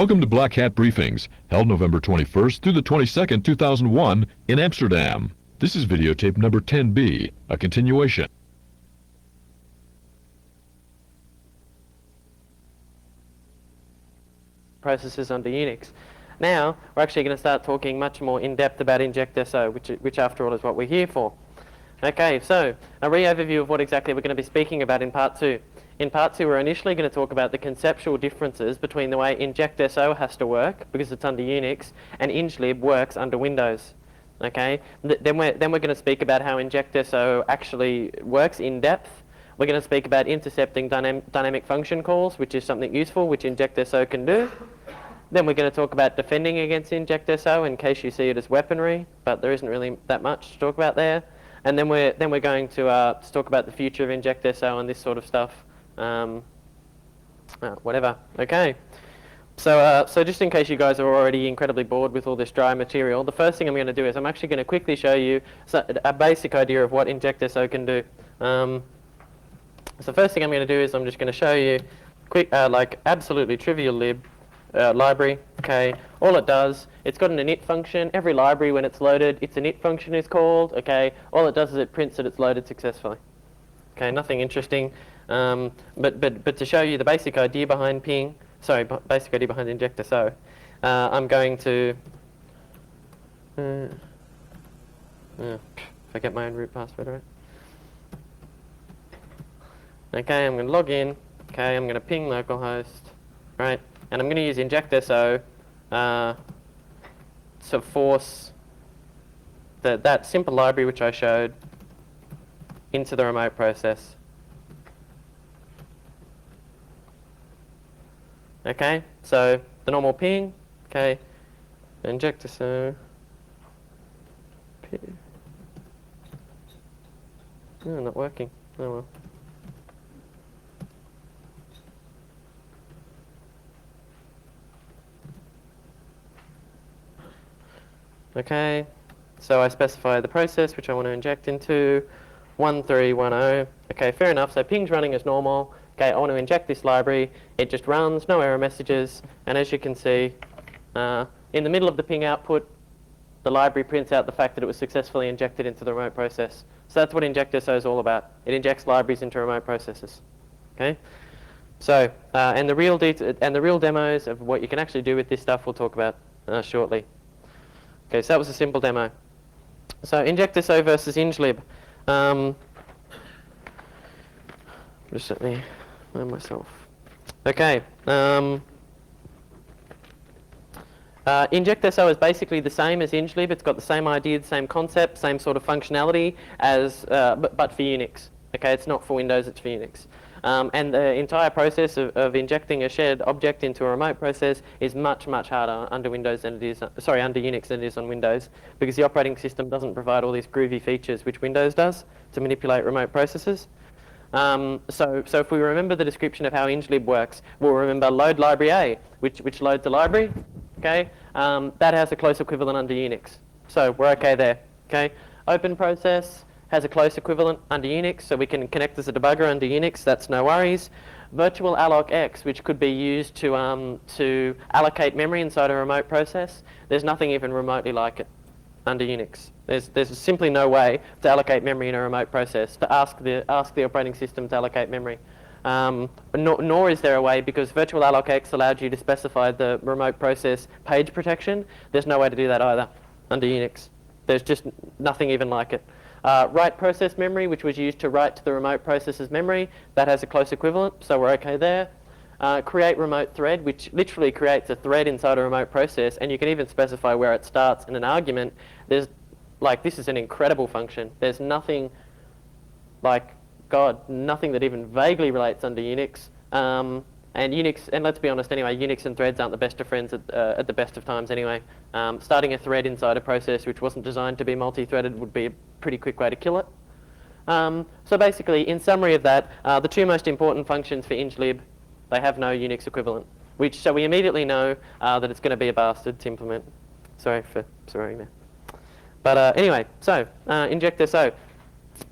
Welcome to Black Hat Briefings, held November 21st through the 22nd, 2001 in Amsterdam. This is videotape number 10B, a continuation. Processes under Unix. Now, we're actually going to start talking much more in depth about injectso, which after all is what we're here for. Okay, so a re-overview of what exactly we're going to be speaking about in part 2. In part 2, we're initially going to talk about the conceptual differences between the way injectso has to work, because it's under Unix, and inglib works under Windows. Okay, then we're going to speak about how injectso actually works in depth. We're going to speak about intercepting dynamic function calls, which is something useful, which injectso can do. Then we're going to talk about defending against injectso in case you see it as weaponry, but there isn't really that much to talk about there. And then we're going to talk about the future of injectso and this sort of stuff. Whatever. Okay. So just in case you guys are already incredibly bored with all this dry material, the first thing I'm going to do is I'm actually going to quickly show you a basic idea of what injectso can do. So first thing I'm going to do is I'm just going to show you quick, like absolutely trivial lib library. Okay, all it does, it's got an init function. Every library when it's loaded, its init function is called. Okay, all it does is it prints that it's loaded successfully. Okay, nothing interesting. But to show you the basic idea behind basic idea behind injectso, I'm going to forget my own root password, right? Okay, I'm going to log in. Okay, I'm going to ping localhost, right? And I'm going to use injectso to force that simple library which I showed into the remote process. Okay, so the normal ping, okay, injectso, not working, oh well. Okay, so I specify the process which I want to inject into, 1310, okay, fair enough, so ping's running as normal. Okay, I want to inject this library, it just runs, no error messages, and as you can see, in the middle of the ping output, the library prints out the fact that it was successfully injected into the remote process. So that's what injectso is all about. It injects libraries into remote processes. Okay, so and the real demos of what you can actually do with this stuff we'll talk about shortly. Okay, so that was a simple demo. So injectso versus inglib. Just let me find myself. Okay. Injectso is basically the same as inglib. It's got the same idea, the same concept, same sort of functionality as, but for Unix. Okay, it's not for Windows, it's for Unix. And the entire process of injecting a shared object into a remote process is much, much harder under Windows than it is, under Unix than it is on Windows, because the operating system doesn't provide all these groovy features which Windows does to manipulate remote processes. So if we remember the description of how inglib works, we'll remember load library A, which loads the library. Okay, that has a close equivalent under Unix, so we're okay there. Okay, open process has a close equivalent under Unix, so we can connect as a debugger under Unix. That's no worries. Virtual alloc X, which could be used to allocate memory inside a remote process. There's nothing even remotely like it under Unix. There's simply no way to allocate memory in a remote process, to ask the operating system to allocate memory. Nor is there a way, because virtual alloc X allowed you to specify the remote process page protection. There's no way to do that either under Unix. There's just nothing even like it. Write process memory, which was used to write to the remote process's memory, that has a close equivalent, so we're okay there. Create remote thread, which literally creates a thread inside a remote process, and you can even specify where it starts in an argument. This is an incredible function. There's nothing nothing that even vaguely relates under Unix. And Unix, and let's be honest anyway, Unix and threads aren't the best of friends at the best of times anyway. Starting a thread inside a process which wasn't designed to be multi-threaded would be a pretty quick way to kill it. So basically, in summary of that, the two most important functions for inglib, they have no Unix equivalent, so we immediately know that it's going to be a bastard to implement. Sorry for swearing there. But anyway, so injectso.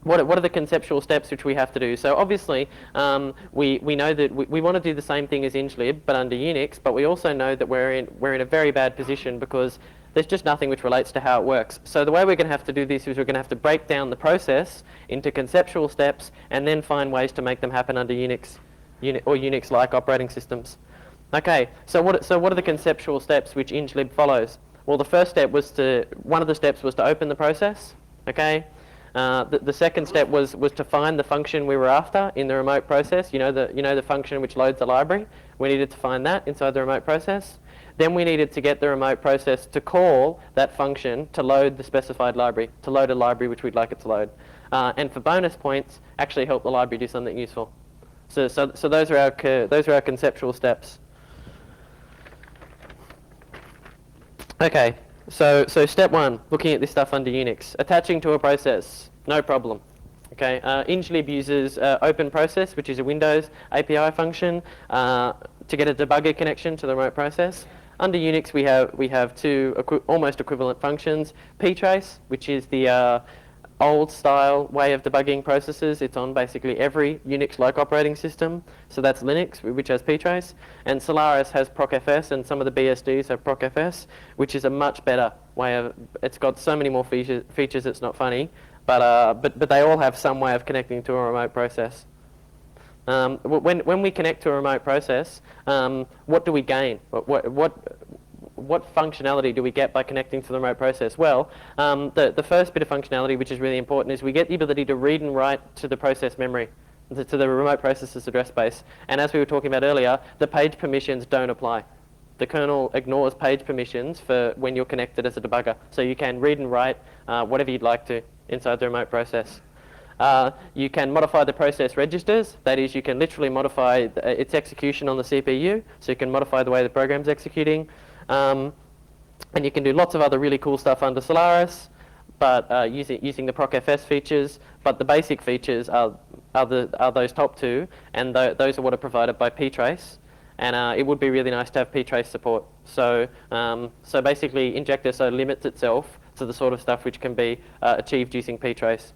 what are the conceptual steps which we have to do? So obviously, we know that we want to do the same thing as inglib, but under Unix, but we also know that we're in a very bad position because there's just nothing which relates to how it works. So the way we're going to have to do this is we're going to have to break down the process into conceptual steps and then find ways to make them happen under Unix or Unix-like operating systems. Okay, so what are the conceptual steps which inglib follows? Well, the first step was one of the steps was to open the process. Okay. The second step was to find the function we were after in the remote process. You know the function which loads the library. We needed to find that inside the remote process. Then we needed to get the remote process to call that function to load the specified library, to load a library which we'd like it to load. And for bonus points, actually help the library do something useful. So those are our conceptual steps. Okay. So step one, looking at this stuff under Unix. Attaching to a process, no problem. Okay, inglib uses open process, which is a Windows API function, to get a debugger connection to the remote process. Under Unix, we have two almost equivalent functions. ptrace, which is the old style way of debugging processes. It's on basically every Unix-like operating system. So that's Linux, which has ptrace, and Solaris has procfs, and some of the BSDs have procfs, which is a much better way of. It's got so many more features. It's not funny, but they all have some way of connecting to a remote process. When we connect to a remote process, what do we gain? What functionality do we get by connecting to the remote process? Well, the first bit of functionality, which is really important, is we get the ability to read and write to the process memory, to the remote process's address space. And as we were talking about earlier, the page permissions don't apply. The kernel ignores page permissions for when you're connected as a debugger. So you can read and write whatever you'd like to inside the remote process. You can modify the process registers. That is, you can literally modify its execution on the CPU. So you can modify the way the program's executing. And you can do lots of other really cool stuff under Solaris, but using the procfs features. But the basic features are those top two, and those are what are provided by ptrace. And it would be really nice to have ptrace support. So basically, injectso limits itself to the sort of stuff which can be achieved using ptrace,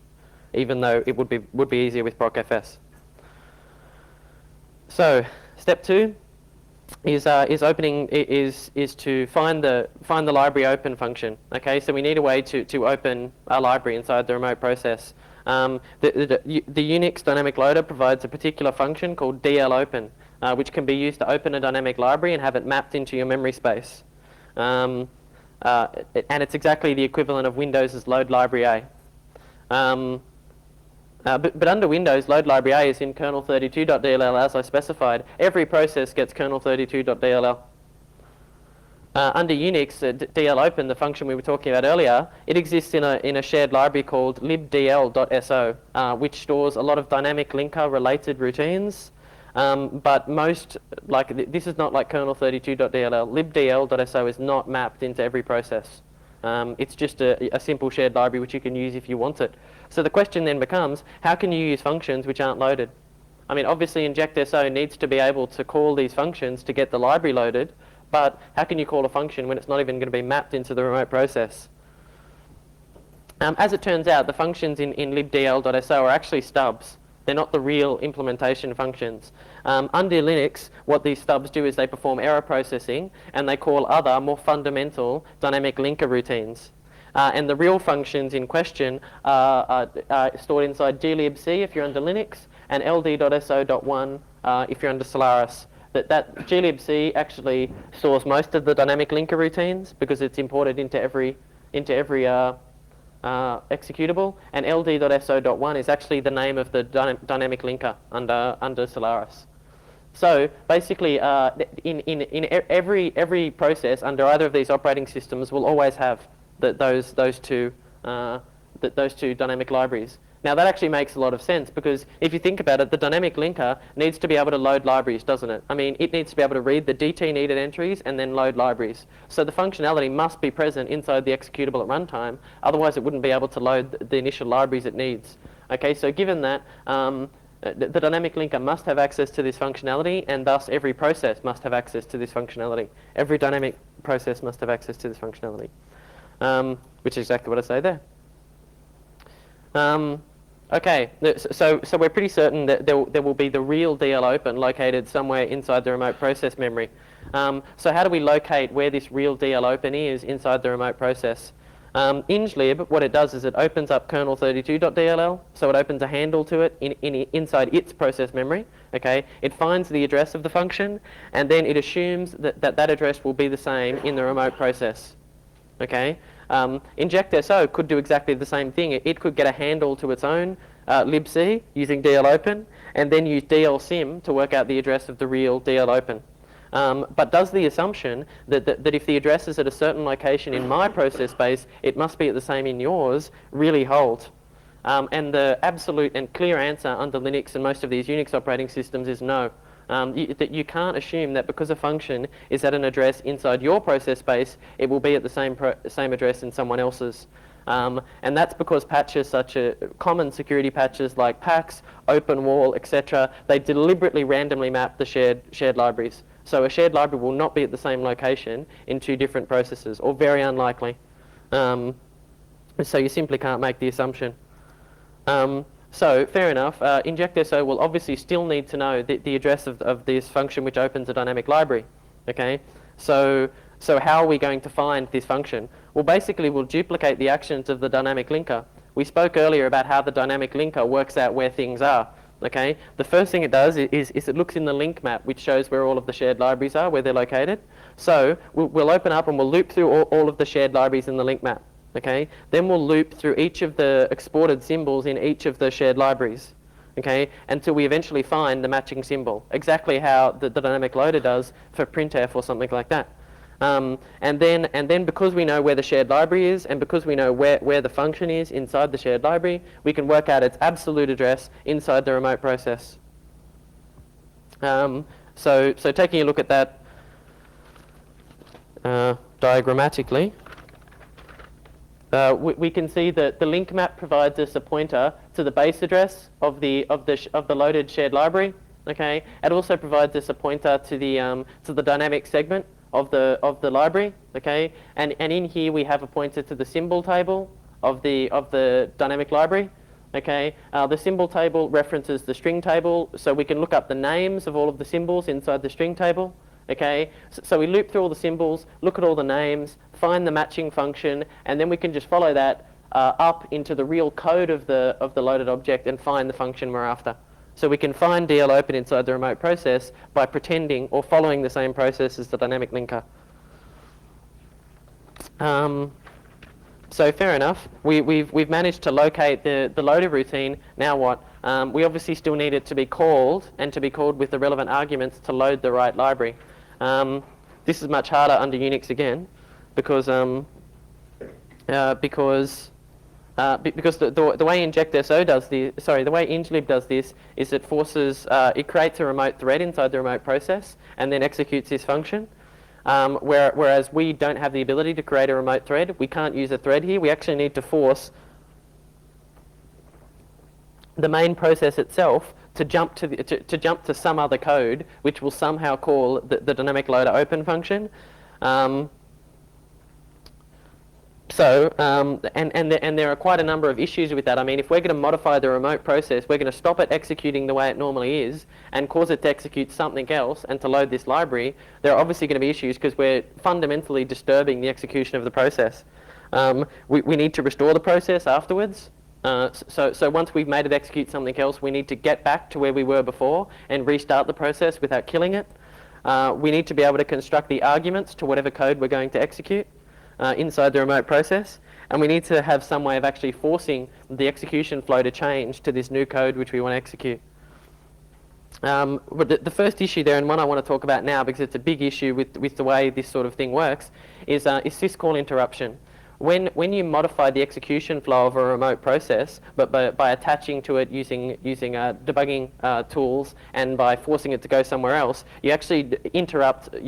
even though it would be easier with procfs. So step two is to find the library open function. Okay, so we need a way to open our library inside the remote process. The Unix dynamic loader provides a particular function called dlopen, which can be used to open a dynamic library and have it mapped into your memory space. And it's exactly the equivalent of Windows' load library A. But under Windows, load library A is in kernel 32.dll as I specified. Every process gets kernel 32.dll. Under Unix, dlopen, the function we were talking about earlier, it exists in a shared library called libdl.so, which stores a lot of dynamic linker related routines. But this is not like kernel 32.dll. libdl.so is not mapped into every process. It's just a simple shared library which you can use if you want it. So the question then becomes, how can you use functions which aren't loaded? I mean, obviously injectso needs to be able to call these functions to get the library loaded, but how can you call a function when it's not even going to be mapped into the remote process? As it turns out, the functions in libdl.so are actually stubs. They're not the real implementation functions. Under Linux, what these stubs do is they perform error processing and they call other, more fundamental dynamic linker routines. And the real functions in question are stored inside glibc if you're under Linux and ld.so.1 if you're under Solaris. That glibc actually stores most of the dynamic linker routines because it's imported into every executable, and ld.so.1 is actually the name of the dynamic linker under Solaris. So basically, in every process under either of these operating systems will always have those two dynamic libraries. Now that actually makes a lot of sense because if you think about it, the dynamic linker needs to be able to load libraries, doesn't it? I mean, it needs to be able to read the DT needed entries and then load libraries. So the functionality must be present inside the executable at runtime, otherwise it wouldn't be able to load the initial libraries it needs. Okay, so given that, the dynamic linker must have access to this functionality, and thus every process must have access to this functionality. Every dynamic process must have access to this functionality, which is exactly what I say there. Okay, so we're pretty certain that there will be the real DL open located somewhere inside the remote process memory. So how do we locate where this real DL open is inside the remote process? Inglib, what it does is it opens up kernel32.dll, so it opens a handle to it inside its process memory. Okay, it finds the address of the function, and then it assumes that address will be the same in the remote process. Okay, injectso could do exactly the same thing. It could get a handle to its own libc using dlopen, and then use dlsim to work out the address of the real dlopen. But does the assumption that if the address is at a certain location in my process space, it must be at the same in yours, really hold? And the absolute and clear answer under Linux and most of these Unix operating systems is no. You can't assume that because a function is at an address inside your process space, it will be at the same address in someone else's. And that's because patches such as common security patches like PAX, OpenWall, etc., they deliberately randomly map the shared libraries. So a shared library will not be at the same location in two different processes, or very unlikely. So you simply can't make the assumption. So fair enough, injectso will obviously still need to know the address of this function which opens a dynamic library. Okay, so how are we going to find this function? Well, basically we'll duplicate the actions of the dynamic linker. We spoke earlier about how the dynamic linker works out where things are. Okay, the first thing it does is it looks in the link map, which shows where all of the shared libraries are, where they're located. So we'll open up and we'll loop through all of the shared libraries in the link map. Okay, then we'll loop through each of the exported symbols in each of the shared libraries. Okay, until we eventually find the matching symbol, exactly how the dynamic loader does for printf or something like that. And then because we know where the shared library is, and because we know where the function is inside the shared library, we can work out its absolute address inside the remote process. So taking a look at that diagrammatically, we can see that the link map provides us a pointer to the base address of the loaded shared library. Okay, it also provides us a pointer to the dynamic segment of the library. Okay, and in here we have a pointer to the symbol table of the dynamic library. Okay, the symbol table references the string table, so we can look up the names of all of the symbols inside the string table. Okay, so we loop through all the symbols, look at all the names, find the matching function, and then we can just follow that up into the real code of the loaded object and find the function we're after. So we can find DL open inside the remote process by pretending or following the same process as the dynamic linker. So fair enough. We've managed to locate the loader routine. Now what? We obviously still need it to be called, and to be called with the relevant arguments to load the right library. This is much harder under Unix again, because the way injectso does the way inglib does this is it creates a remote thread inside the remote process and then executes this function. Whereas we don't have the ability to create a remote thread, we can't use a thread here. We actually need to force the main process itself to jump to some other code, which will somehow call the dynamic loader open function. And there are quite a number of issues with that. I mean, if we're going to modify the remote process, we're going to stop it executing the way it normally is and cause it to execute something else and to load this library. There are obviously going to be issues because we're fundamentally disturbing the execution of the process. We need to restore the process afterwards. So once we've made it execute something else, we need to get back to where we were before and restart the process without killing it. We need to be able to construct the arguments to whatever code we're going to execute inside the remote process, and we need to have some way of actually forcing the execution flow to change to this new code which we want to execute. But the first issue there, and one I want to talk about now because it's a big issue with the way this sort of thing works, is syscall interruption. When you modify the execution flow of a remote process, but by attaching to it using debugging tools and by forcing it to go somewhere else, you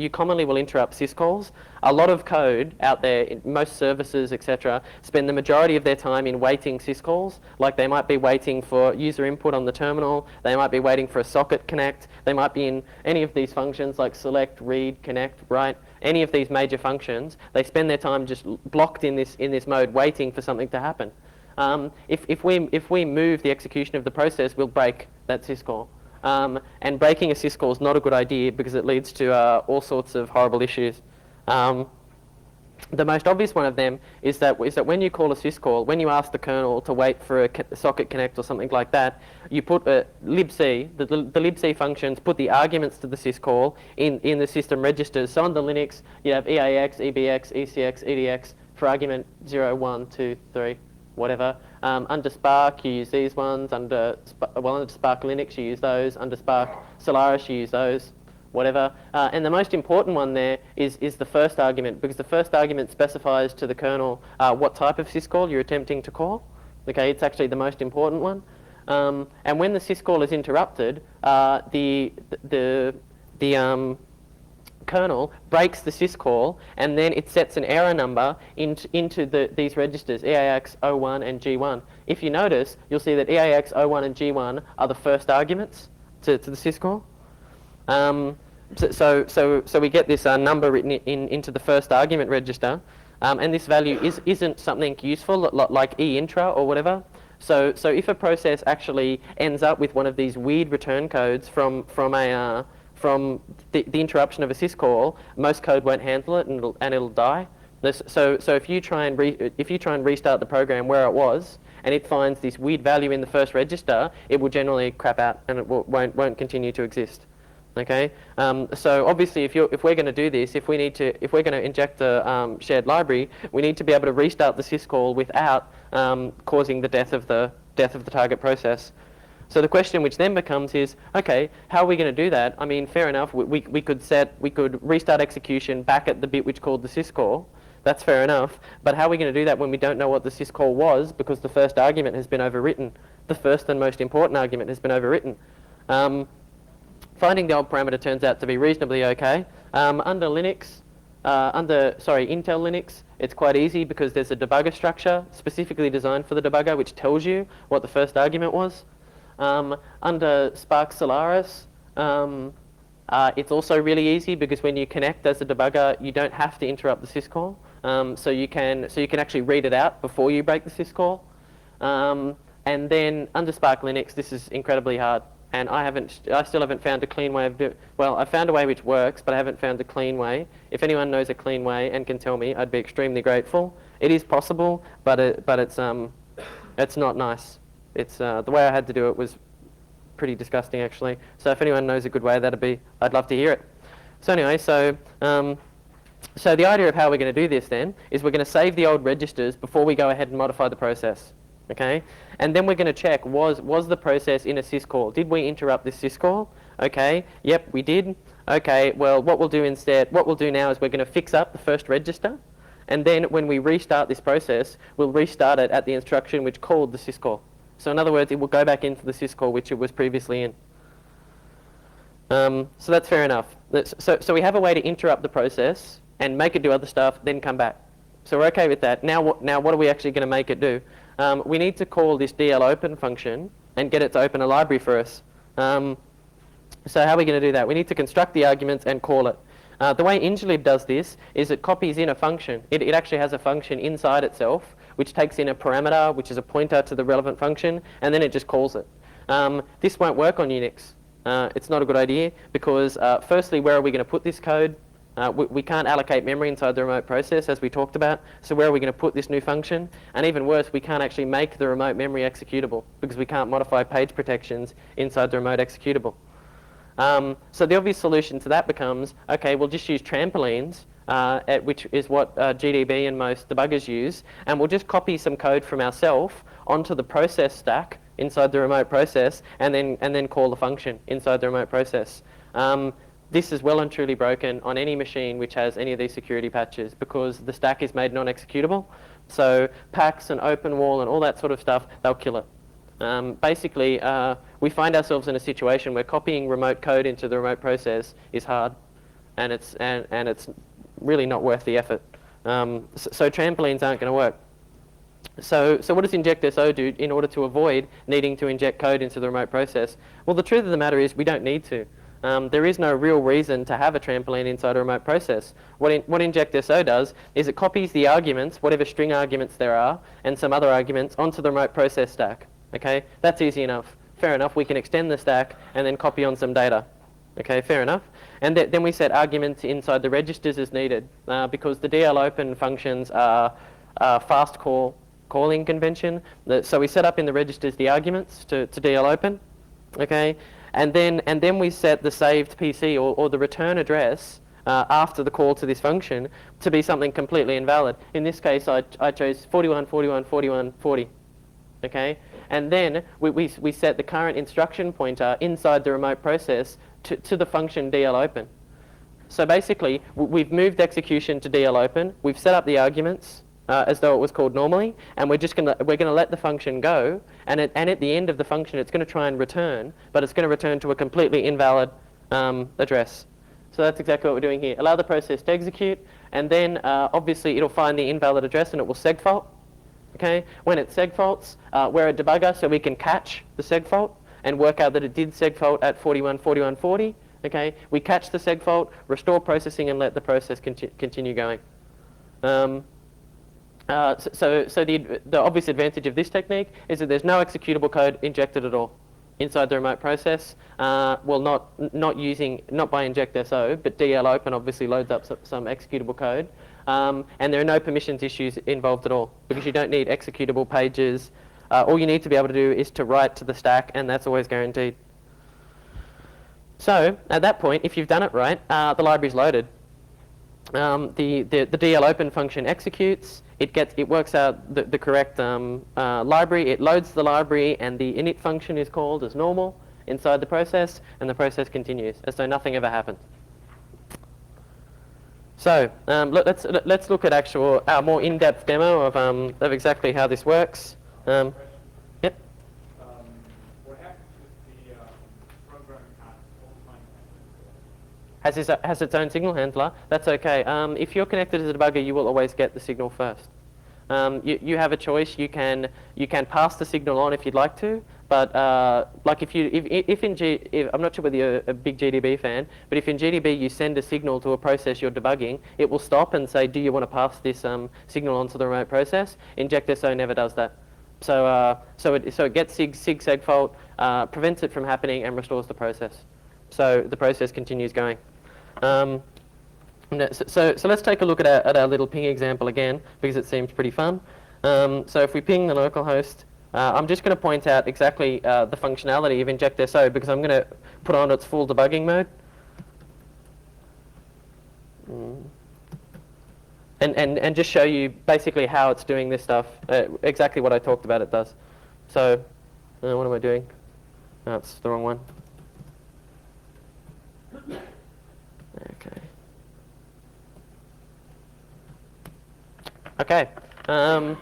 commonly will interrupt syscalls. A lot of code out there, most services, etc., spend the majority of their time in waiting syscalls. Like they might be waiting for user input on the terminal, they might be waiting for a socket connect, they might be in any of these functions like select, read, connect, write. Any of these major functions, they spend their time just blocked in this mode waiting for something to happen. If we move the execution of the process, we'll break that syscall. And breaking a syscall is not a good idea because it leads to all sorts of horrible issues. The most obvious one of them is that when you call a syscall, when you ask the kernel to wait for a socket connect or something like that, you put a libc, the libc functions put the arguments to the syscall in the system registers. So on the Linux, you have EAX, EBX, ECX, EDX for argument 0, 1, 2, 3, whatever. Under Spark, you use these ones. Under Spark Linux, you use those. Under Spark Solaris, you use those. Whatever. And the most important one there is the first argument, because the first argument specifies to the kernel what type of syscall you're attempting to call. Okay, it's actually the most important one. And when the syscall is interrupted, the kernel breaks the syscall, and then it sets an error number into these registers, EAX, O1, and G1. If you notice, you'll see that EAX, O1, and G1 are the first arguments to the syscall. So we get this number written into the first argument register, and this value isn't something useful like eintra or whatever. So if a process actually ends up with one of these weird return codes from the interruption of a syscall, most code won't handle it and it'll die. So if you try and restart the program where it was, and it finds this weird value in the first register, it will generally crap out and it won't continue to exist. Okay, so obviously, if we're going to do this, if we're going to inject a shared library, we need to be able to restart the syscall without causing the death of the target process. So the question which then becomes is, okay, how are we going to do that? I mean, fair enough. We could restart execution back at the bit which called the syscall. That's fair enough. But how are we going to do that when we don't know what the syscall was because the first argument has been overwritten? The first and most important argument has been overwritten. Finding the old parameter turns out to be reasonably okay. Under Linux, Intel Linux, it's quite easy because there's a debugger structure specifically designed for the debugger which tells you what the first argument was. Under Spark Solaris, it's also really easy because when you connect as a debugger, you don't have to interrupt the syscall. So you can actually read it out before you break the syscall. And then under Spark Linux, this is incredibly hard. And I still haven't found a clean way of doing it. Well, I found a way which works, but I haven't found a clean way. If anyone knows a clean way and can tell me, I'd be extremely grateful. It is possible, but it's not nice. It's the way I had to do it was pretty disgusting, actually. So if anyone knows a good way, I'd love to hear it. So anyway, so the idea of how we're going to do this then is we're going to save the old registers before we go ahead and modify the process. Okay, and then we're going to check, was the process in a syscall? Did we interrupt this syscall? Okay, yep, we did. Okay, well, what we'll do now is we're going to fix up the first register, and then when we restart this process, we'll restart it at the instruction which called the syscall. So in other words, it will go back into the syscall which it was previously in. So that's fair enough. So we have a way to interrupt the process and make it do other stuff, then come back. So we're okay with that. Now what are we actually going to make it do? We need to call this dlopen function and get it to open a library for us. So how are we going to do that? We need to construct the arguments and call it. The way inglib does this is it copies in a function. It actually has a function inside itself which takes in a parameter, which is a pointer to the relevant function, and then it just calls it. This won't work on Unix. It's not a good idea because firstly, where are we going to put this code? We can't allocate memory inside the remote process, as we talked about. So where are we going to put this new function? And even worse, we can't actually make the remote memory executable because we can't modify page protections inside the remote executable. So the obvious solution to that becomes, okay, we'll just use trampolines, which is what GDB and most debuggers use, and we'll just copy some code from ourselves onto the process stack inside the remote process, and then call the function inside the remote process. This is well and truly broken on any machine which has any of these security patches because the stack is made non-executable. So packs and OpenWall and all that sort of stuff, they'll kill it. Basically, we find ourselves in a situation where copying remote code into the remote process is hard, and it's really not worth the effort. So trampolines aren't going to work. So what does injectso do in order to avoid needing to inject code into the remote process? Well, the truth of the matter is we don't need to. There is no real reason to have a trampoline inside a remote process. What injectso does is it copies the arguments, whatever string arguments there are, and some other arguments onto the remote process stack. Okay, that's easy enough. Fair enough, we can extend the stack and then copy on some data. Okay, fair enough. And then we set arguments inside the registers as needed, because the DL-open functions are fast calling convention. So we set up in the registers the arguments to DL-open. Okay, and then we set the saved PC or the return address after the call to this function to be something completely invalid. In this case, I chose 41, 41, 41, 40. Okay, and then we set the current instruction pointer inside the remote process to the function DL-open. So basically, we've moved execution to DL-open. We've set up the arguments as though it was called normally, and we're gonna let the function go. And at the end of the function, it's going to try and return, but it's going to return to a completely invalid address. So that's exactly what we're doing here. Allow the process to execute, and then obviously it'll find the invalid address and it will segfault. Okay, when it segfaults, we're a debugger, so we can catch the segfault and work out that it did segfault at 41, 41, 40. Okay, we catch the segfault, restore processing, and let the process continue going. So the obvious advantage of this technique is that there's no executable code injected at all inside the remote process. Well, not by injectso, but DL-open obviously loads up some executable code. And there are no permissions issues involved at all, because you don't need executable pages. All you need to be able to do is to write to the stack, and that's always guaranteed. So at that point, if you've done it right, the library's loaded. The DL-open function executes. It works out the correct library. It loads the library, and the init function is called as normal inside the process, and the process continues as though nothing ever happened. So let's look at our more in-depth demo of exactly how this works. Yep. What happens if the program can't hold Has its own signal handler? That's okay. If you're connected as a debugger, you will always get the signal first. You have a choice. You can pass the signal on if you'd like to, but like if I'm not sure whether you're a big GDB fan, but if in GDB you send a signal to a process you're debugging, it will stop and say, do you want to pass this signal onto the remote process? injectso never does that. So it gets sig segfault, prevents it from happening, and restores the process. So the process continues going. So let's take a look at our little ping example again, because it seems pretty fun. So if we ping the localhost, I'm just going to point out exactly the functionality of injectso, because I'm going to put on its full debugging mode. And just show you basically how it's doing this stuff, exactly what I talked about it does. So what am I doing? No, it's the wrong one. Okay. So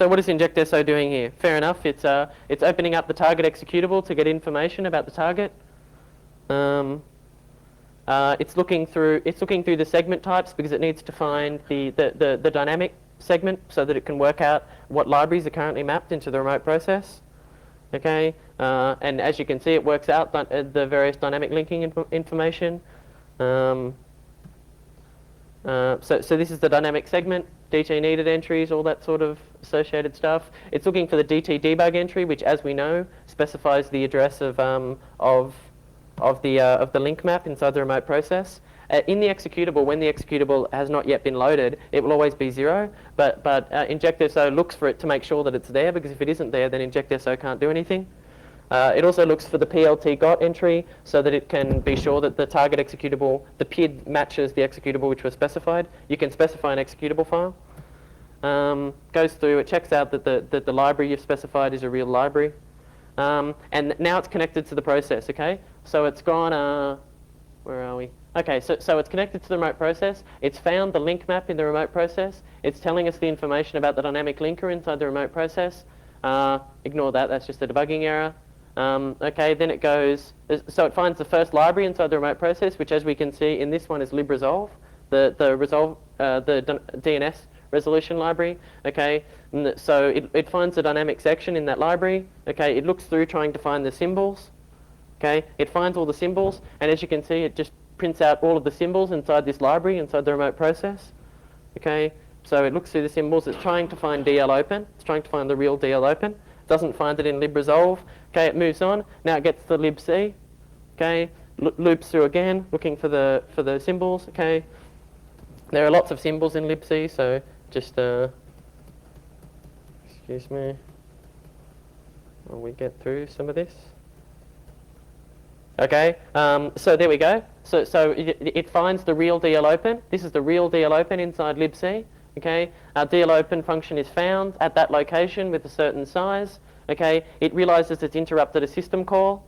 what is injectso doing here? Fair enough. It's opening up the target executable to get information about the target. It's looking through the segment types, because it needs to find the dynamic segment so that it can work out what libraries are currently mapped into the remote process. Okay, and as you can see, it works out the various dynamic linking information. So this is the dynamic segment, DT needed entries, all that sort of associated stuff. It's looking for the DT debug entry, which, as we know, specifies the address of the link map inside the remote process. In the executable, when the executable has not yet been loaded, it will always be 0, but injectso looks for it to make sure that it's there, because if it isn't there, then injectso can't do anything. It also looks for the PLT got entry so that it can be sure that the target executable, the PID, matches the executable which was specified. You can specify an executable file. Goes through, it checks out that the library you've specified is a real library. And now it's connected to the process, okay? So it's gone, where are we? Okay, so it's connected to the remote process. It's found the link map in the remote process. It's telling us the information about the dynamic linker inside the remote process. Ignore that, that's just a debugging error. Okay, then it goes, so it finds the first library inside the remote process, which, as we can see in this one, is libresolve, the DNS resolution library. Okay, so it finds the dynamic section in that library. Okay, it looks through trying to find the symbols. Okay, it finds all the symbols, and as you can see, it just prints out all of the symbols inside this library, inside the remote process. Okay, so it looks through the symbols, it's trying to find DL open, it's trying to find the real DL open, doesn't find it in libresolve. Okay, it moves on, now it gets to libc. Okay, loops through again, looking for the symbols. Okay, there are lots of symbols in libc, so just excuse me while we get through some of this. Okay, so there we go. So it finds the real DL open. This is the real DL open inside libc. Okay, our DL open function is found at that location with a certain size. Okay, it realizes it's interrupted a system call.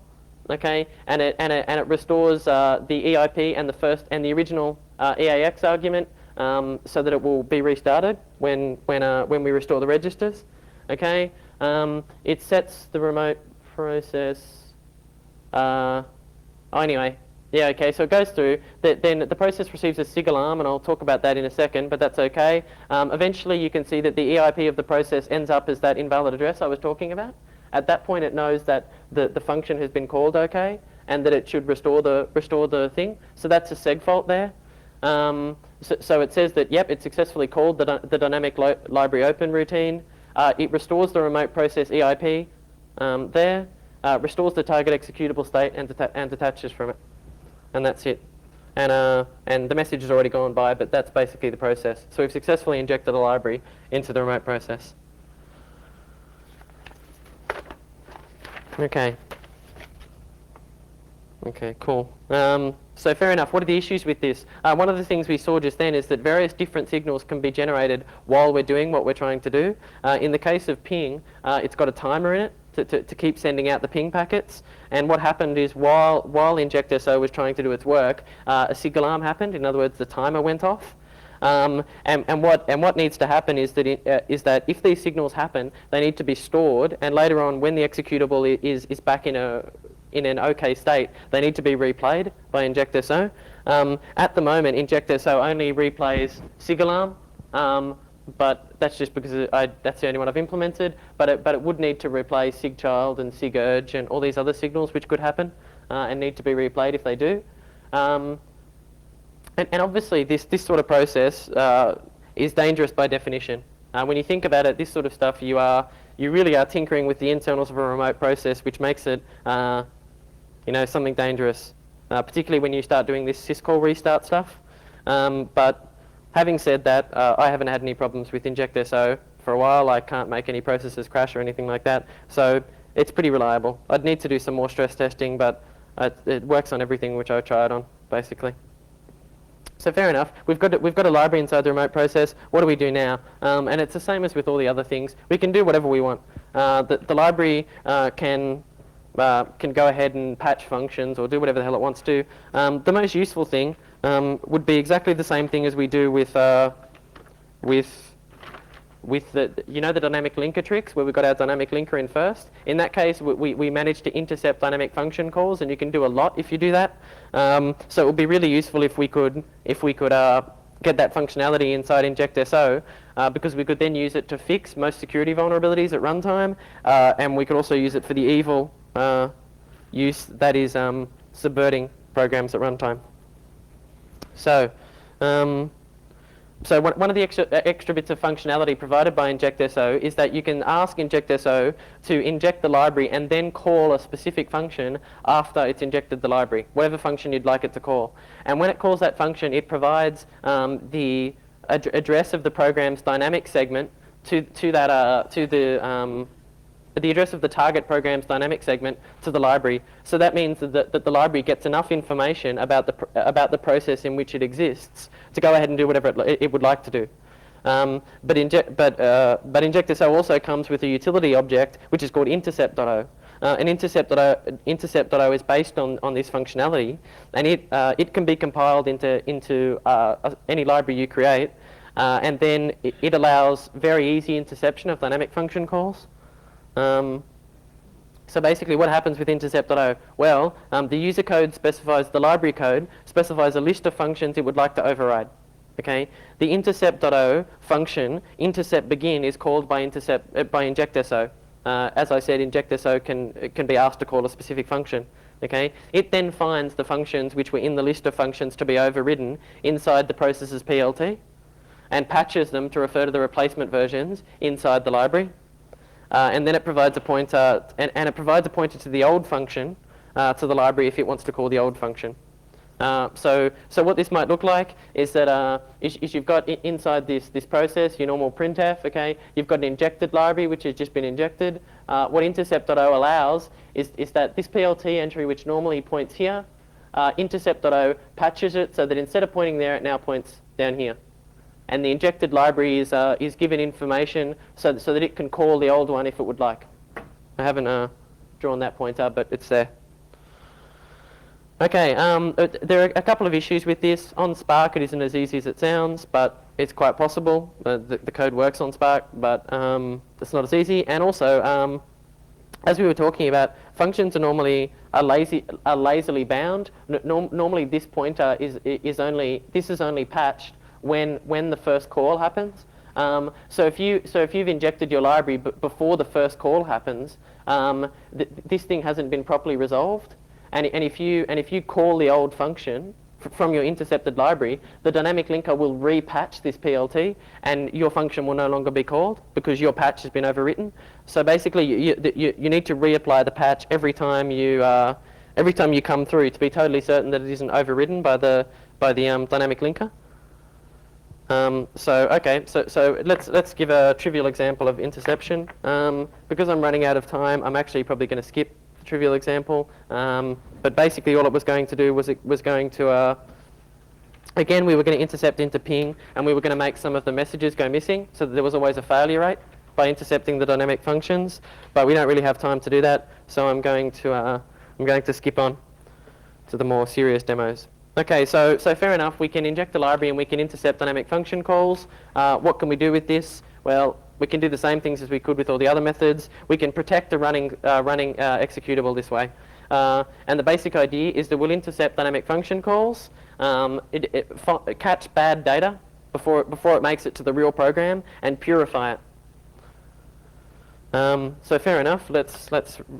Okay, and it restores the EIP and the original EAX argument so that it will be restarted when we restore the registers. Okay, it sets the remote process. Anyway, yeah, okay, so it goes through, then the process receives a SIG alarm, and I'll talk about that in a second, but that's okay. Eventually you can see that the EIP of the process ends up as that invalid address I was talking about. At that point it knows that the function has been called okay, and that it should restore the thing, so that's a seg fault there. So it says that, yep, it successfully called the dynamic library open routine. It restores the remote process EIP there. Restores the target executable state and detaches from it, and that's it. And the message has already gone by, but that's basically the process. So we've successfully injected a library into the remote process. Okay. Okay, cool. So fair enough. What are the issues with this? One of the things we saw just then is that various different signals can be generated while we're doing what we're trying to do. In the case of ping, it's got a timer in it to keep sending out the ping packets. And what happened is while injectso was trying to do its work, a SIG alarm happened. In other words, the timer went off. And what needs to happen is that if these signals happen, they need to be stored, and later on, when the executable is back in an okay state, they need to be replayed by injectso. At the moment, injectso only replays SIG alarm, but that's just because that's the only one I've implemented. But it would need to replay SIG child and SIG urge and all these other signals which could happen and need to be replayed if they do. And obviously, this sort of process is dangerous by definition. When you think about it, this sort of stuff, you really are tinkering with the internals of a remote process, which makes it, something dangerous, particularly when you start doing this syscall restart stuff. But having said that, I haven't had any problems with injectso for a while. I can't make any processes crash or anything like that, so it's pretty reliable. I'd need to do some more stress testing, but it works on everything which I've tried on, basically. So fair enough. We've got a library inside the remote process. What do we do now? And it's the same as with all the other things. We can do whatever we want. The library can go ahead and patch functions or do whatever the hell it wants to. The most useful thing would be exactly the same thing as we do with the the dynamic linker tricks, where we got our dynamic linker in first. In that case, we managed to intercept dynamic function calls, and you can do a lot if you do that. So it would be really useful if we could get that functionality inside injectso, because we could then use it to fix most security vulnerabilities at runtime, and we could also use it for the evil use, that is subverting programs at runtime. So. So one of the extra bits of functionality provided by injectso is that you can ask injectso to inject the library and then call a specific function after it's injected the library, whatever function you'd like it to call. And when it calls that function, it provides the address of the program's dynamic segment the address of the target program's dynamic segment to the library. So that means that the library gets enough information about the process in which it exists to go ahead and do whatever it would like to do. But injectso also comes with a utility object which is called intercept.o. And intercept.o is based on this functionality, and it can be compiled into any library you create, and then it allows very easy interception of dynamic function calls. So basically what happens with intercept.o? Well, the user code specifies, the library code specifies a list of functions it would like to override. Okay, the intercept.o function, intercept begin, is called by injectso. As I said, injectso can be asked to call a specific function. Okay, it then finds the functions which were in the list of functions to be overridden inside the process's PLT, and patches them to refer to the replacement versions inside the library. And then it provides a pointer, and it provides a pointer to the old function to the library if it wants to call the old function. So what this might look like is that is you've got inside this process your normal printf. Okay, you've got an injected library which has just been injected. What intercept.o allows is that this PLT entry, which normally points here, intercept.o patches it so that instead of pointing there, it now points down here. And the injected library is given information so that it can call the old one if it would like. I haven't drawn that pointer, but it's there. Okay, there are a couple of issues with this. On Spark, it isn't as easy as it sounds, but it's quite possible. The code works on Spark, but it's not as easy. And also, as we were talking about, functions are normally lazily bound. Normally, this pointer is only patched when the first call happens. So if you've injected your library before the first call happens, this thing hasn't been properly resolved. And if you call the old function from your intercepted library, the dynamic linker will repatch this PLT, and your function will no longer be called because your patch has been overwritten. So basically, you need to reapply the patch every time you come through to be totally certain that it isn't overridden by the dynamic linker. So let's give a trivial example of interception. Because I'm running out of time, I'm actually probably going to skip the trivial example. But basically, all it was going to do was again, we were going to intercept into ping, and we were going to make some of the messages go missing, so that there was always a failure rate by intercepting the dynamic functions. But we don't really have time to do that, so I'm going to skip on to the more serious demos. Okay, so fair enough. We can inject the library and we can intercept dynamic function calls. What can we do with this? Well, we can do the same things as we could with all the other methods. We can protect the running executable this way. And the basic idea is that we'll intercept dynamic function calls, catch bad data before it makes it to the real program, and purify it. So fair enough. Let's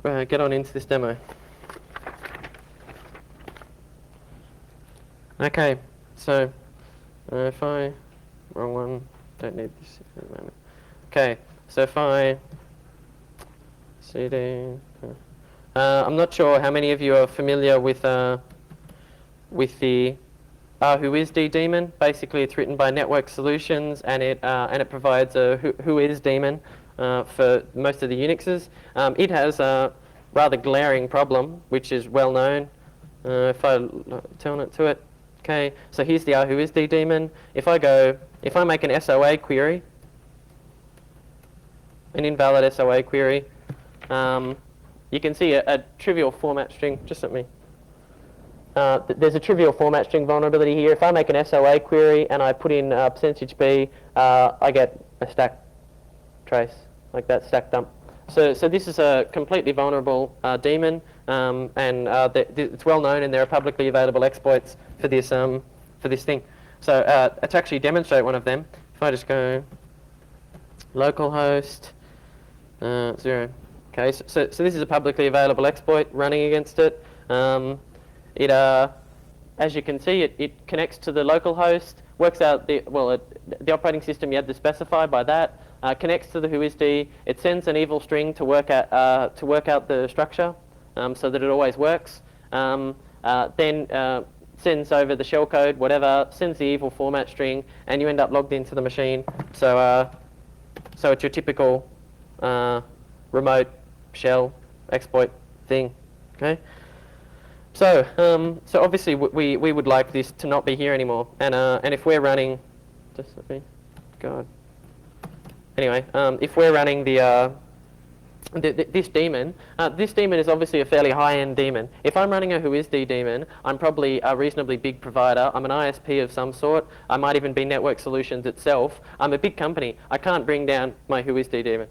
get on into this demo. Okay, so if I wrong one, don't need this at the moment. Okay, so if I cd. I'm not sure how many of you are familiar with the whoisd daemon. Basically, it's written by Network Solutions, and it provides a whois daemon for most of the Unixes. It has a rather glaring problem, which is well known. If I turn it to it, okay. So here's the whoisd daemon. If I make an SOA query, an invalid SOA query. You can see a trivial format string. Just let me. There's a trivial format string vulnerability here. If I make an SOA query and I put in %b, I get a stack trace, like that stack dump. So this is a completely vulnerable daemon, and it's well known, and there are publicly available exploits for this thing. So to actually demonstrate one of them, if I just go localhost 0. Okay, so this is a publicly available exploit running against it. As you can see, it connects to the local host, works out the operating system you had to specify by that, connects to the whoisd. It sends an evil string to work out the structure, so that it always works. Then sends over the shellcode, whatever, sends the evil format string, and you end up logged into the machine. So it's your typical remote shell exploit thing. Okay. So obviously we would like this to not be here anymore, and if we're running, just let me, God. Anyway, if we're running this daemon is obviously a fairly high-end daemon. If I'm running a whoisd daemon, I'm probably a reasonably big provider. I'm an ISP of some sort. I might even be Network Solutions itself. I'm a big company. I can't bring down my whoisd daemon.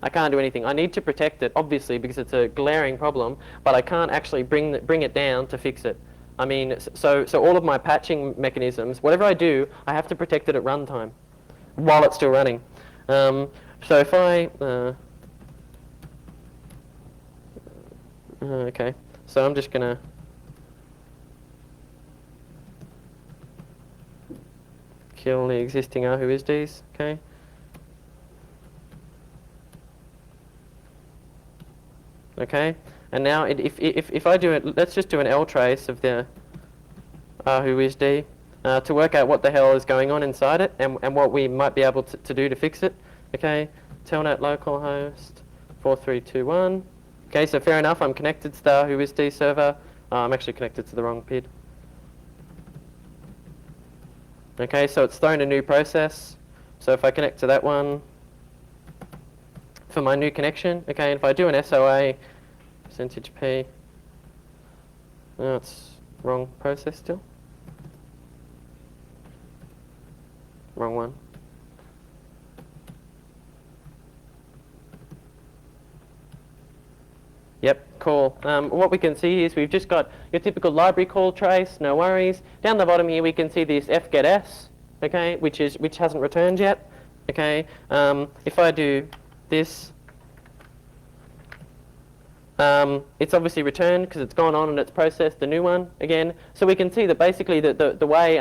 I can't do anything. I need to protect it, obviously, because it's a glaring problem, but I can't actually bring it down to fix it. I mean, so all of my patching mechanisms, whatever I do, I have to protect it at runtime while it's still running. So if I... okay. So I'm just going to kill the existing RWSDs, okay? Okay, and now if I do it, let's just do an L trace of the RWSD to work out what the hell is going on inside it and what we might be able to do to fix it. Okay, telnet localhost 4321. Okay, so fair enough, I'm connected to the RWSD server. I'm actually connected to the wrong PID. Okay, so it's thrown a new process. So if I connect to that one for my new connection, okay, and if I do an SOA, %P, no, it's wrong process still. Wrong one. Yep, cool. What we can see is we've just got your typical library call trace, no worries. Down the bottom here we can see this fgetS, okay, which hasn't returned yet. Okay, if I do this, it's obviously returned because it's gone on and it's processed the new one again. So we can see that basically the way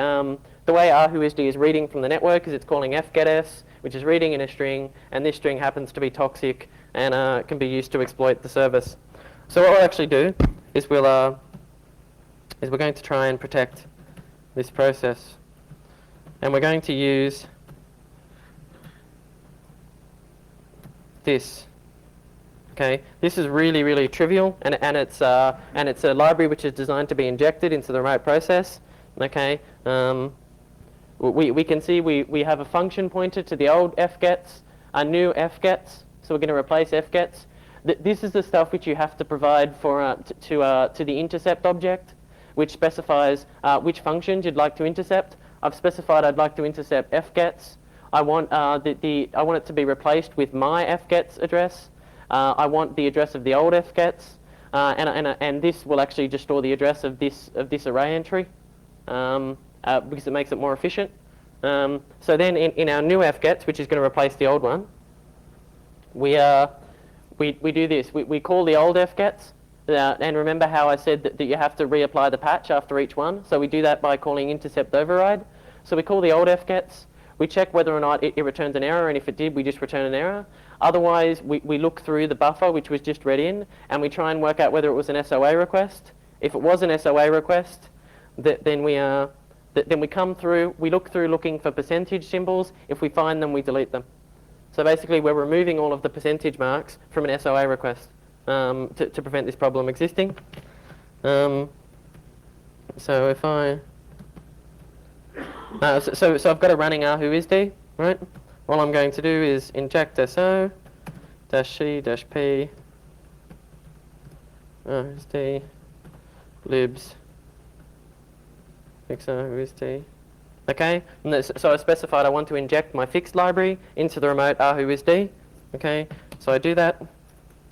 RWSD is reading from the network is it's calling fgetS, which is reading in a string, and this string happens to be toxic and can be used to exploit the service. So what we'll actually do is we're going to try and protect this process, and we're going to use this. Okay, this is really, really trivial, and it's a library which is designed to be injected into the remote process. Okay, we can see we have a function pointer to the old fgets, a new fgets. So we're going to replace fgets. This is the stuff which you have to provide for to the intercept object, which specifies which functions you'd like to intercept. I've specified I'd like to intercept fgets. I want I want it to be replaced with my fgets address. I want the address of the old fgets, and this will actually just store the address of this array entry because it makes it more efficient. So then in our new fgets, which is going to replace the old one, we do this. We call the old fgets, and remember how I said that you have to reapply the patch after each one. So we do that by calling intercept override. So we call the old fgets. We check whether or not it returns an error, and if it did, we just return an error. Otherwise, we look through the buffer, which was just read in, and we try and work out whether it was an SOA request. If it was an SOA request, then we come through, we look through looking for percentage symbols. If we find them, we delete them. So basically, we're removing all of the percentage marks from an SOA request to prevent this problem existing. So if I... so I've got a running RWSD, right? All I'm going to do is injectso -c-p RWSD libs fix RWSD. Okay, and so I specified I want to inject my fixed library into the remote RWSD. Okay, so I do that.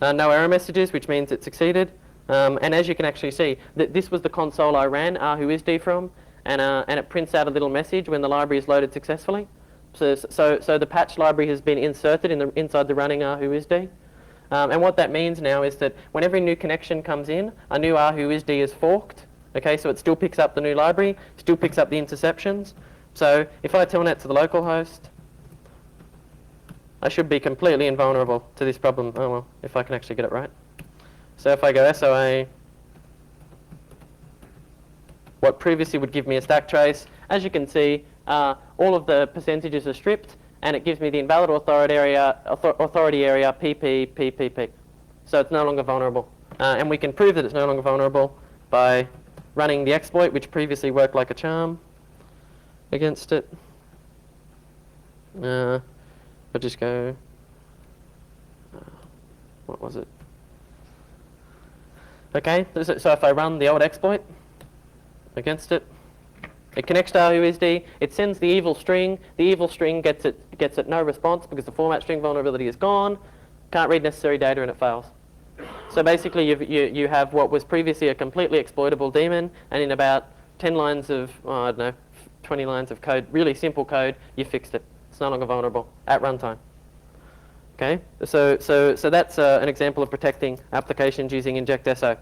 No error messages, which means it succeeded. And as you can actually see, this was the console I ran RWSD from, and it prints out a little message when the library is loaded successfully. So the patch library has been inserted inside the running RWSD. And what that means now is that whenever a new connection comes in, a new RWSD is forked. Okay, so it still picks up the new library, still picks up the interceptions. So if I telnet to the localhost, I should be completely invulnerable to this problem. Oh well, if I can actually get it right. So if I go SOA, what previously would give me a stack trace, as you can see, all of the percentages are stripped, and it gives me the invalid authority area PP. So it's no longer vulnerable. And we can prove that it's no longer vulnerable by running the exploit, which previously worked like a charm against it. I'll just go, what was it? Okay, so if I run the old exploit against it, it connects to RWSD, it sends the evil string gets it no response because the format string vulnerability is gone, can't read necessary data, and it fails. So basically you have what was previously a completely exploitable daemon, and in about 10 lines of, I don't know, 20 lines of code, really simple code, you fixed it. It's no longer vulnerable at runtime. Okay, so that's an example of protecting applications using injectso.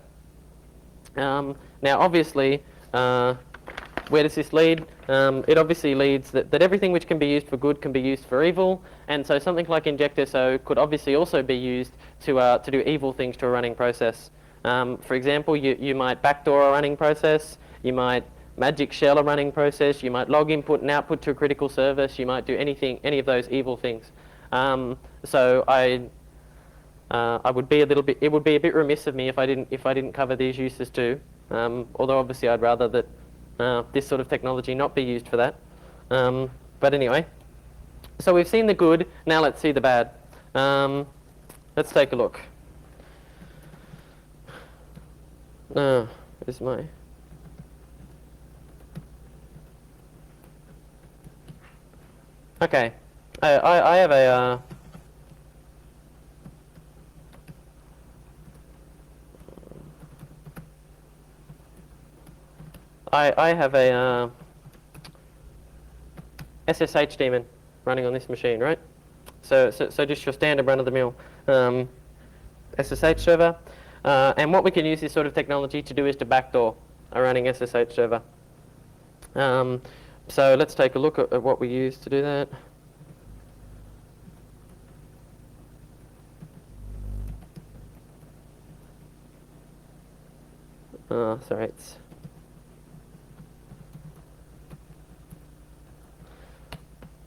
Now, obviously, where does this lead? It obviously leads that everything which can be used for good can be used for evil, and so something like injectso could obviously also be used to do evil things to a running process. For example, you might backdoor a running process, you might magic shell a running process, you might log input and output to a critical service, you might do any of those evil things. So I would be it would be a bit remiss of me if I didn't cover these uses too. Although obviously I'd rather that this sort of technology not be used for that. But anyway, so we've seen the good, now let's see the bad. Let's take a look. Is my... Okay, I have a... I have a SSH daemon running on this machine, right? So just your standard run-of-the-mill SSH server. And what we can use this sort of technology to do is to backdoor a running SSH server. So let's take a look at what we use to do that. Sorry, it's...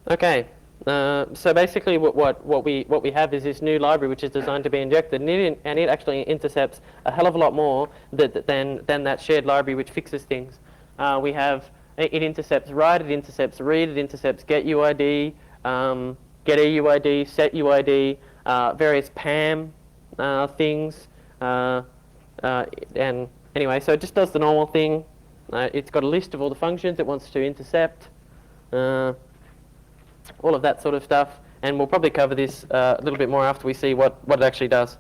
Okay, so basically what we have is this new library which is designed to be injected, and it actually intercepts a hell of a lot more than that shared library which fixes things. We have, it intercepts write, it intercepts read, it intercepts get UID, get EUID, set UID, various PAM things, and anyway, so it just does the normal thing. It's got a list of all the functions it wants to intercept. All of that sort of stuff, and we'll probably cover this a little bit more after we see what it actually does.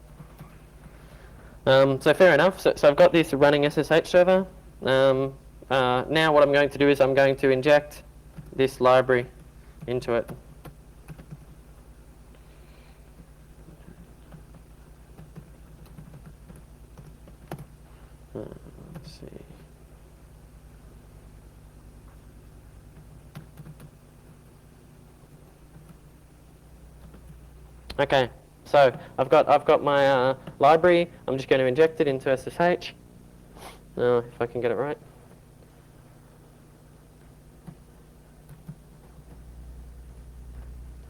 So fair enough, so I've got this running SSH server. Now what I'm going to do is I'm going to inject this library into it. Let's see. Okay, so I've got my library. I'm just going to inject it into SSH. Now, if I can get it right.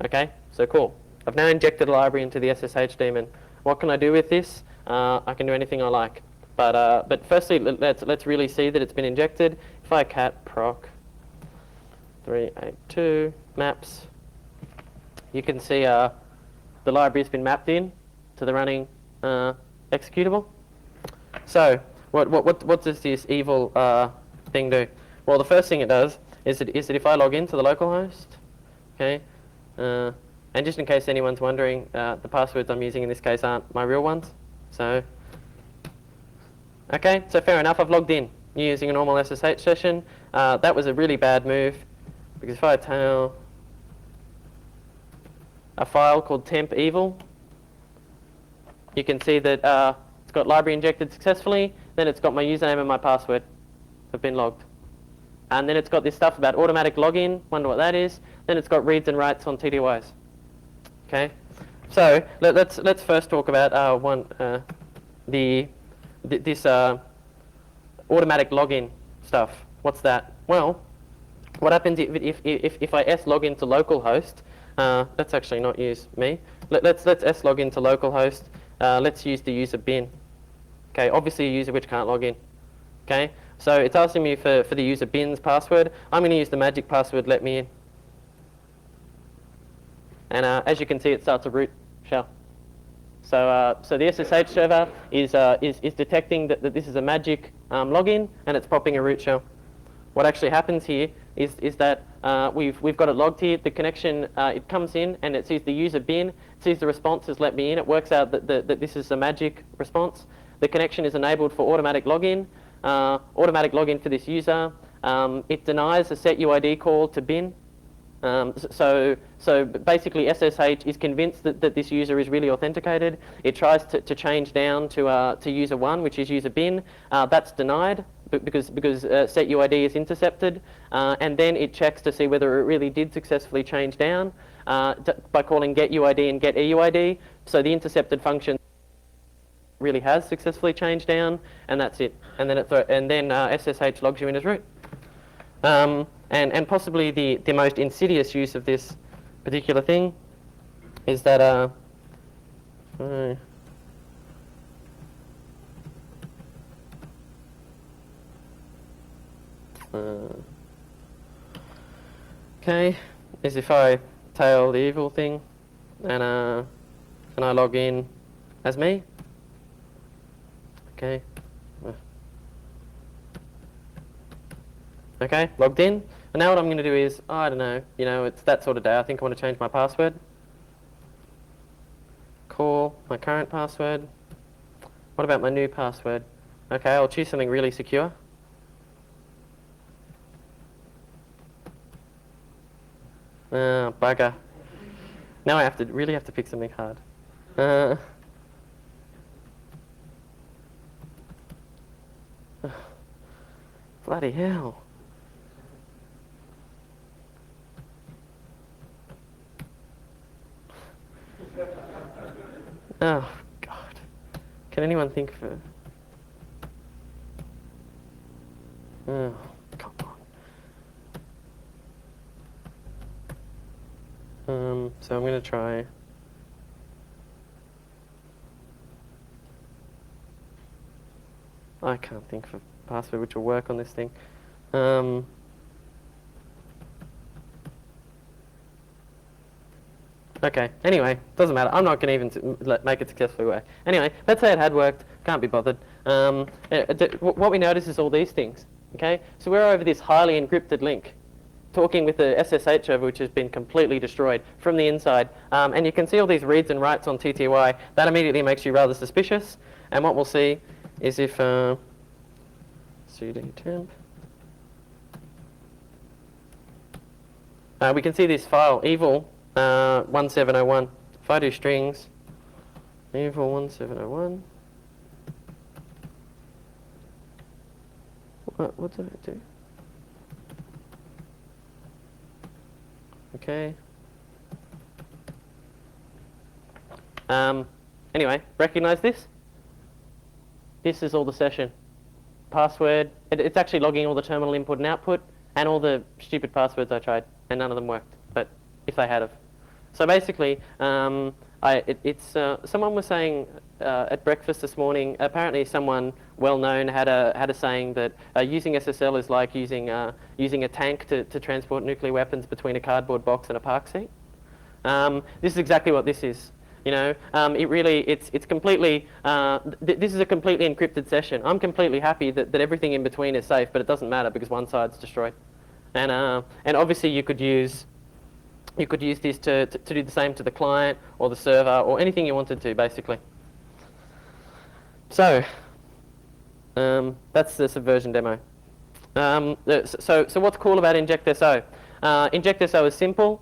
Okay, so cool. I've now injected a library into the SSH daemon. What can I do with this? I can do anything I like. But firstly, let's really see that it's been injected. If I cat proc 382 maps, you can see the library has been mapped in to the running executable. So what does this evil thing do? Well, the first thing it does is that if I log into the localhost, okay, and just in case anyone's wondering, the passwords I'm using in this case aren't my real ones. So, okay, so fair enough, I've logged in using a normal SSH session. That was a really bad move, because if I tell a file called temp evil, you can see that it's got library injected successfully, then it's got my username and my password have been logged. And then it's got this stuff about automatic login, wonder what that is, then it's got reads and writes on TTYs. Okay, so let's first talk about this automatic login stuff. What's that? Well, what happens if I log into localhost? Let's actually not use me. Let's log into localhost. Let's use the user bin. Okay, obviously a user which can't log in. Okay, so it's asking me for the user bin's password. I'm going to use the magic password let me in. And as you can see, it starts a root shell. So the SSH server is detecting that this is a magic login, and it's popping a root shell. What actually happens here is that we've got it logged here. The connection, it comes in and it sees the user bin, it sees the response as let me in. It works out that this is a magic response. The connection is enabled for automatic login for this user. It denies a set UID call to bin. So basically SSH is convinced that this user is really authenticated. It tries to change down to user 1, which is user bin. That's denied because set UID is intercepted. And then it checks to see whether it really did successfully change down by calling get UID and get EUID. So the intercepted function really has successfully changed down, and that's it. And then SSH logs you in as root. And possibly the most insidious use of this particular thing is that okay, is if I tail the evil thing and I log in as me. Okay. Okay, logged in. And now what I'm going to do is, I don't know, it's that sort of day. I think I want to change my password. Call my current password. What about my new password? Okay, I'll choose something really secure. Bugger. Now I really have to pick something hard. Bloody hell. Oh, God. Can anyone think of it? Oh, come on. So I'm going to try. I can't think of a password which will work on this thing. Okay, anyway, doesn't matter. I'm not going to even make it successfully work. Anyway, let's say it had worked. Can't be bothered. What we notice is all these things. Okay, so we're over this highly encrypted link, talking with the SSH server, which has been completely destroyed from the inside. And you can see all these reads and writes on TTY. That immediately makes you rather suspicious. And what we'll see is if sudo temp. We can see this file, evil 1701. If I do strings, evil 1701. What did I do? Okay. Anyway, recognize this? This is all the session. Password. It's actually logging all the terminal input and output and all the stupid passwords I tried, and none of them worked. But if they had have. So basically, someone was saying at breakfast this morning. Apparently, someone well known had a saying that using SSL is like using a tank to transport nuclear weapons between a cardboard box and a park seat. This is exactly what this is. It's completely. This is a completely encrypted session. I'm completely happy that everything in between is safe, but it doesn't matter because one side's destroyed. And obviously you could use this to do the same to the client or the server or anything you wanted to, basically. So that's the subversion demo. So what's cool about injectso? Injectso is simple.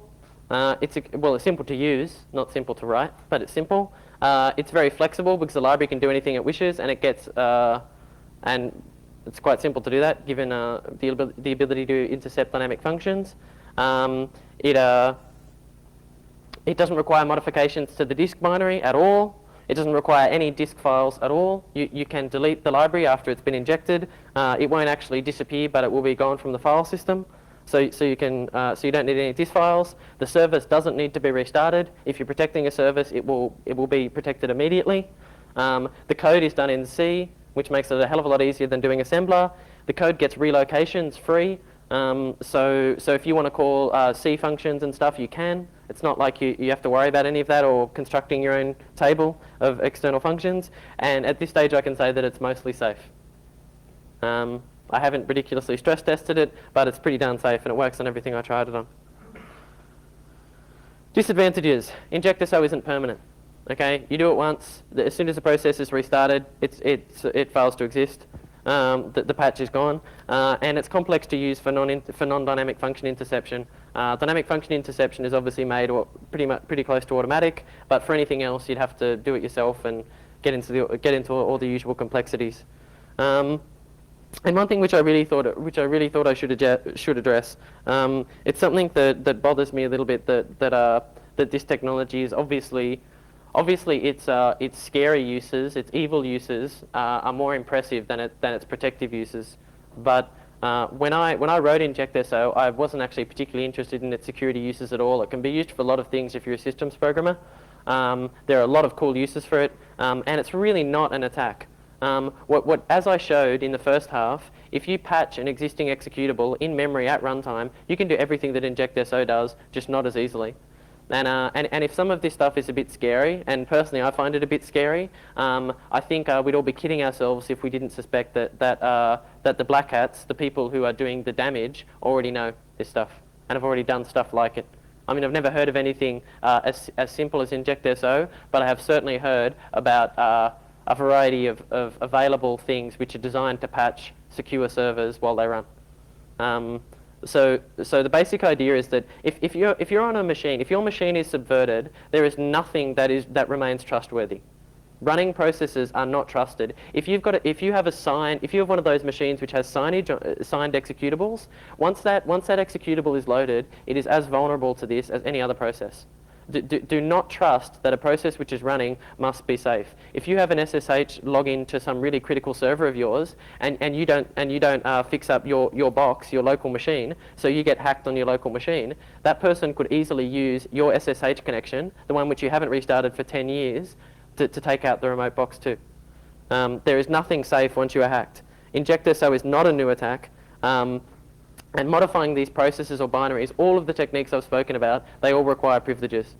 It's simple to use, not simple to write, but it's simple. It's very flexible because the library can do anything it wishes, and and it's quite simple to do that, given the ability to intercept dynamic functions. It doesn't require modifications to the disk binary at all. It doesn't require any disk files at all. You can delete the library after it's been injected. It won't actually disappear, but it will be gone from the file system. So you don't need any disk files. The service doesn't need to be restarted. If you're protecting a service, it will be protected immediately. The code is done in C, which makes it a hell of a lot easier than doing assembler. The code gets relocations free. So if you want to call C functions and stuff, you can. It's not like you have to worry about any of that or constructing your own table of external functions. And at this stage, I can say that it's mostly safe. I haven't ridiculously stress tested it, but it's pretty darn safe and it works on everything I tried it on. Disadvantages. Injectso isn't permanent. Okay, you do it once. As soon as the process is restarted, it fails to exist. The patch is gone, and it's complex to use for non-dynamic function interception. Dynamic function interception is obviously made pretty close to automatic, but for anything else, you'd have to do it yourself and get into all the usual complexities. And one thing which I really thought I should address, it's something that bothers me a little bit, that this technology is obviously its scary uses, its evil uses are more impressive than its protective uses. But when I wrote injectso, I wasn't actually particularly interested in its security uses at all. It can be used for a lot of things if you're a systems programmer. There are a lot of cool uses for it, and it's really not an attack. As I showed in the first half, if you patch an existing executable in memory at runtime, you can do everything that injectso does, just not as easily. And if some of this stuff is a bit scary, and personally I find it a bit scary, I think we'd all be kidding ourselves if we didn't suspect that the black hats, the people who are doing the damage, already know this stuff and have already done stuff like it. I mean, I've never heard of anything as simple as injectso, but I have certainly heard about a variety of available things which are designed to patch secure servers while they run. So the basic idea is that if you're on a machine, if your machine is subverted, there is nothing that remains trustworthy. Running processes are not trusted. If you have one of those machines which has signed executables, once that executable is loaded, it is as vulnerable to this as any other process. Do not trust that a process which is running must be safe. If you have an SSH login to some really critical server of yours, and you don't fix up your box, your local machine, so you get hacked on your local machine, that person could easily use your SSH connection, the one which you haven't restarted for 10 years, to take out the remote box too. There is nothing safe once you are hacked. Injectso is not a new attack. And modifying these processes or binaries, all of the techniques I've spoken about, they all require privileges.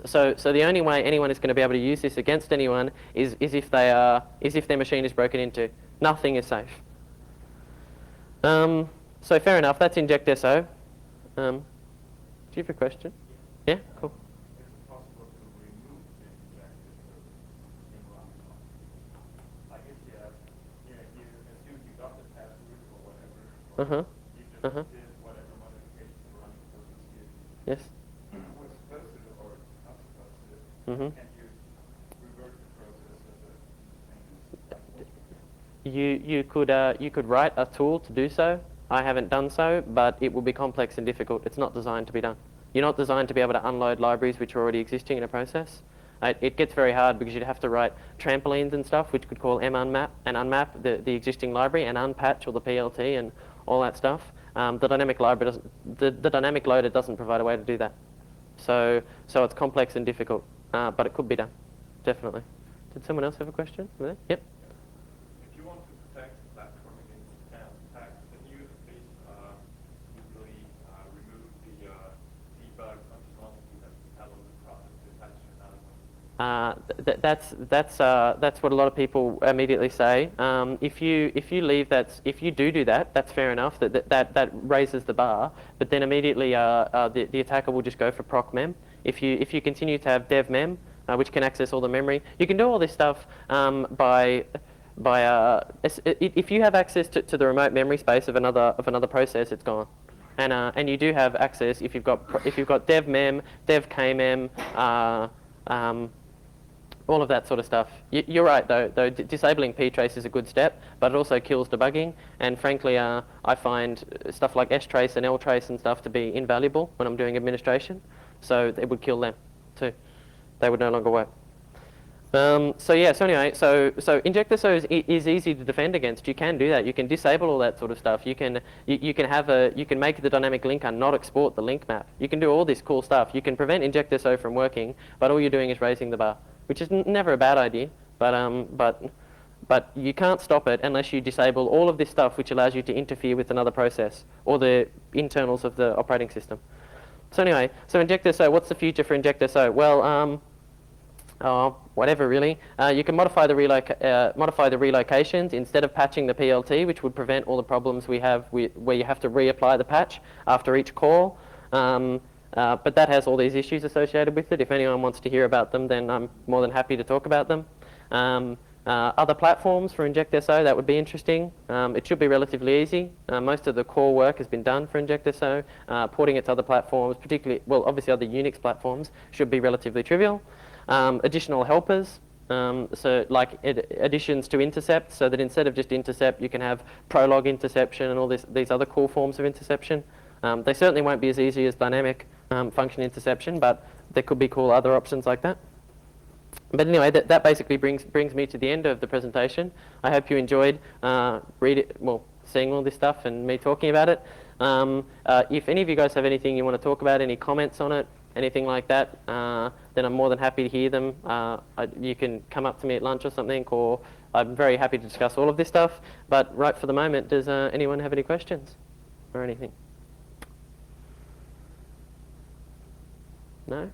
So the only way anyone is going to be able to use this against anyone is if their machine is broken into. Nothing is safe. So fair enough. That's injectso. Do you have a question? Yeah. Cool. Is it possible to remove the injectso in runtime? Like if you assume you got the password or whatever. Did whatever modification the running process did. Yes. Was supposed to do or not supposed to do. Can you revert the process as You could write a tool to do so. I haven't done so, but it will be complex and difficult. It's not designed to be done. You're not designed to be able to unload libraries which are already existing in a process. It gets very hard because you'd have to write trampolines and stuff, which could call munmap and unmap the existing library and unpatch all the PLT and all that stuff. The dynamic library the dynamic loader doesn't provide a way to do that. So it's complex and difficult, but it could be done, definitely. Did someone else have a question? Yep. If you want to protect the platform against attacks, then you at least usually remove the debug functionality that allows the process to attach to another one. That's what a lot of people immediately say. If you do that, that's fair enough. That raises the bar. But then immediately the attacker will just go for proc mem. If you continue to have dev mem, which can access all the memory, you can do all this stuff if you have access to the remote memory space of another process, it's gone. And you do have access if you've got dev mem, dev kmem. All of that sort of stuff. You're right, though disabling ptrace is a good step, but it also kills debugging. And frankly, I find stuff like strace and ltrace and stuff to be invaluable when I'm doing administration. So it would kill them too. They would no longer work. So anyway, injectso is easy to defend against. You can do that. You can disable all that sort of stuff. You can make the dynamic linker not export the link map. You can do all this cool stuff. You can prevent injectso from working, but all you're doing is raising the bar, which is never a bad idea. But you can't stop it unless you disable all of this stuff, which allows you to interfere with another process or the internals of the operating system. So anyway, injectso. What's the future for injectso? Well, whatever really. You can modify the relocations instead of patching the PLT, which would prevent all the problems we have where you have to reapply the patch after each call. But that has all these issues associated with it. If anyone wants to hear about them, then I'm more than happy to talk about them. Other platforms for injectso, that would be interesting. It should be relatively easy. Most of the core work has been done for injectso. Porting it to other platforms, particularly, well, obviously other Unix platforms, should be relatively trivial. Additional helpers, so like additions to intercept, so that instead of just intercept, you can have prolog interception and all these other cool forms of interception. They certainly won't be as easy as dynamic function interception, but there could be cool other options like that. But anyway, that basically brings me to the end of the presentation. I hope you enjoyed seeing all this stuff and me talking about it. If any of you guys have anything you want to talk about, any comments on it, anything like that, then I'm more than happy to hear them. You can come up to me at lunch or something, or I'm very happy to discuss all of this stuff. But right for the moment, does anyone have any questions or anything? No?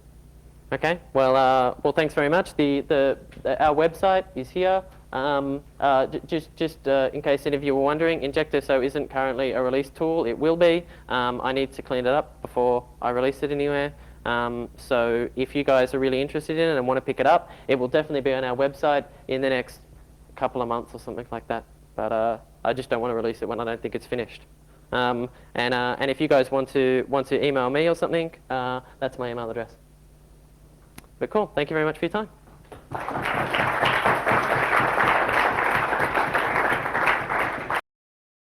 Okay. Well, thanks very much. Our website is here. Just in case any of you were wondering, injectso isn't currently a release tool. It will be. I need to clean it up before I release it anywhere. So if you guys are really interested in it and want to pick it up, it will definitely be on our website in the next couple of months or something like that. But I just don't want to release it when I don't think it's finished. And if you guys want to email me or something, that's my email address. But cool. Thank you very much for your time.